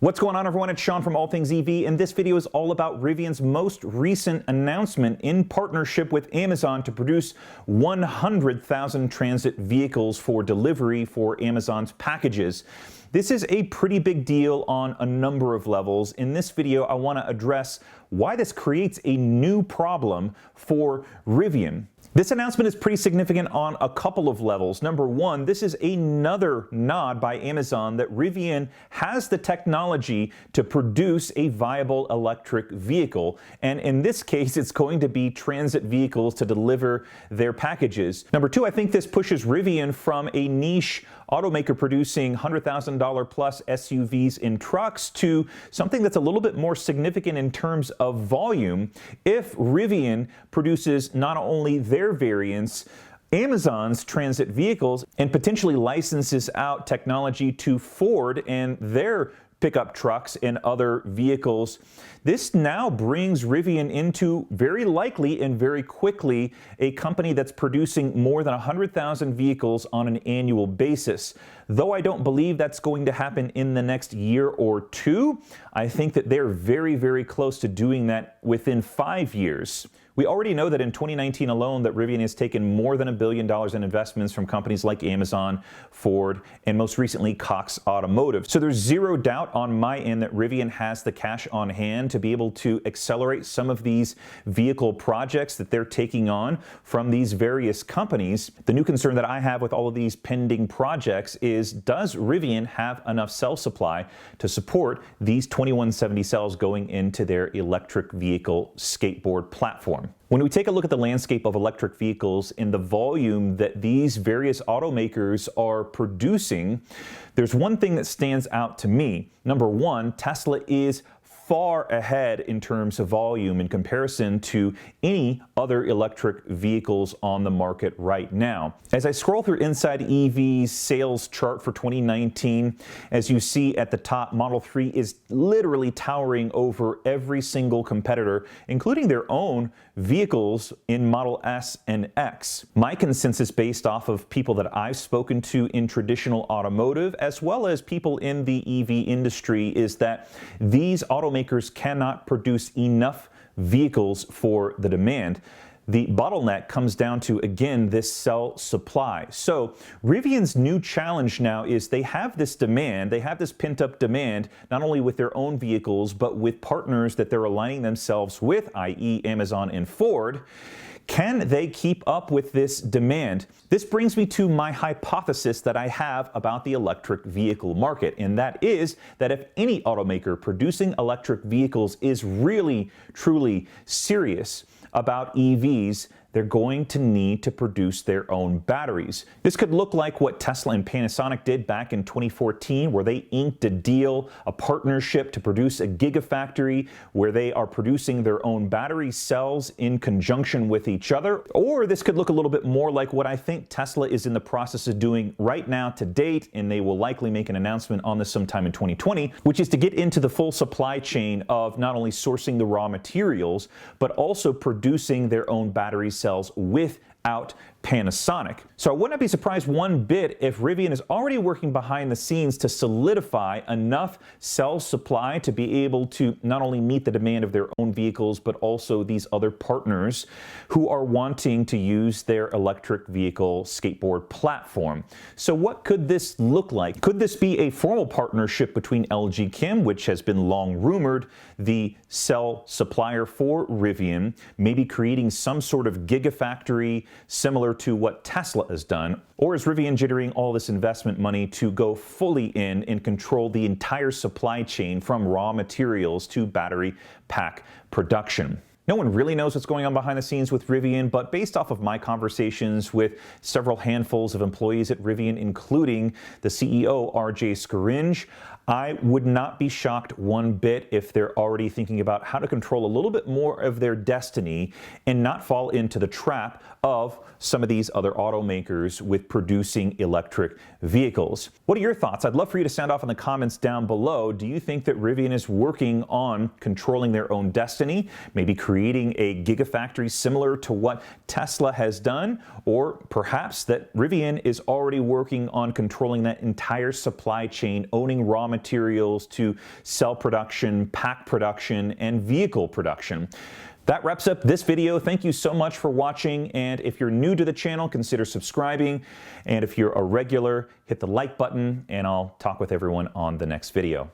What's going on, everyone? It's Sean from All Things EV, and this video is all about Rivian's most recent announcement in partnership with Amazon to produce 100,000 transit vehicles for delivery for Amazon's packages. This is a pretty big deal on a number of levels. In this video, I want to address why this creates a new problem for Rivian. This announcement is pretty significant on a couple of levels. Number one, this is another nod by Amazon that Rivian has the technology to produce a viable electric vehicle. And in this case, it's going to be transit vehicles to deliver their packages. Number two, I think this pushes Rivian from a niche automaker producing $100,000 plus SUVs in trucks to something that's a little bit more significant in terms of volume if Rivian produces not only their variants, Amazon's transit vehicles, and potentially licenses out technology to Ford and their pickup trucks and other vehicles. This now brings Rivian into, very likely and very quickly, a company that's producing more than 100,000 vehicles on an annual basis. Though I don't believe that's going to happen in the next year or two, I think that they're very, very close to doing that within 5 years. We already know that in 2019 alone that Rivian has taken more than $1 billion in investments from companies like Amazon, Ford, and most recently Cox Automotive. So there's zero doubt on my end that Rivian has the cash on hand to be able to accelerate some of these vehicle projects that they're taking on from these various companies. The new concern that I have with all of these pending projects is, does Rivian have enough cell supply to support these 2170 cells going into their electric vehicle skateboard platform? When we take a look at the landscape of electric vehicles and the volume that these various automakers are producing, there's one thing that stands out to me. Number one, Tesla is far ahead in terms of volume in comparison to any other electric vehicles on the market right now. As I scroll through Inside EV's sales chart for 2019, as you see at the top, Model 3 is literally towering over every single competitor, including their own vehicles in Model S and X. My consensus, based off of people that I've spoken to in traditional automotive, as well as people in the EV industry, is that these automakers cannot produce enough vehicles for the demand. The bottleneck comes down to, again, this cell supply. So Rivian's new challenge now is they have this demand, they have this pent-up demand, not only with their own vehicles, but with partners that they're aligning themselves with, i.e. Amazon and Ford. Can they keep up with this demand? This brings me to my hypothesis that I have about the electric vehicle market, and that is that if any automaker producing electric vehicles is really, truly serious about EVs, they're going to need to produce their own batteries. This could look like what Tesla and Panasonic did back in 2014, where they inked a deal, a partnership to produce a gigafactory where they are producing their own battery cells in conjunction with each other. Or this could look a little bit more like what I think Tesla is in the process of doing right now to date, and they will likely make an announcement on this sometime in 2020, which is to get into the full supply chain of not only sourcing the raw materials, but also producing their own battery cells without Panasonic. So I would not be surprised one bit if Rivian is already working behind the scenes to solidify enough cell supply to be able to not only meet the demand of their own vehicles, but also these other partners who are wanting to use their electric vehicle skateboard platform. So what could this look like? Could this be a formal partnership between LG Chem, which has been long rumored, the cell supplier for Rivian, maybe creating some sort of gigafactory similar to what Tesla has done? Or is Rivian jittering all this investment money to go fully in and control the entire supply chain from raw materials to battery pack production? No one really knows what's going on behind the scenes with Rivian, but based off of my conversations with several handfuls of employees at Rivian, including the CEO, RJ Scaringe, I would not be shocked one bit if they're already thinking about how to control a little bit more of their destiny and not fall into the trap of some of these other automakers with producing electric vehicles. What are your thoughts? I'd love for you to sound off in the comments down below. Do you think that Rivian is working on controlling their own destiny, maybe creating a gigafactory similar to what Tesla has done, or perhaps that Rivian is already working on controlling that entire supply chain, owning raw materials materials to cell production, pack production, and vehicle production. That wraps up this video. Thank you so much for watching, and if you're new to the channel, consider subscribing, and if you're a regular, hit the like button, and I'll talk with everyone on the next video.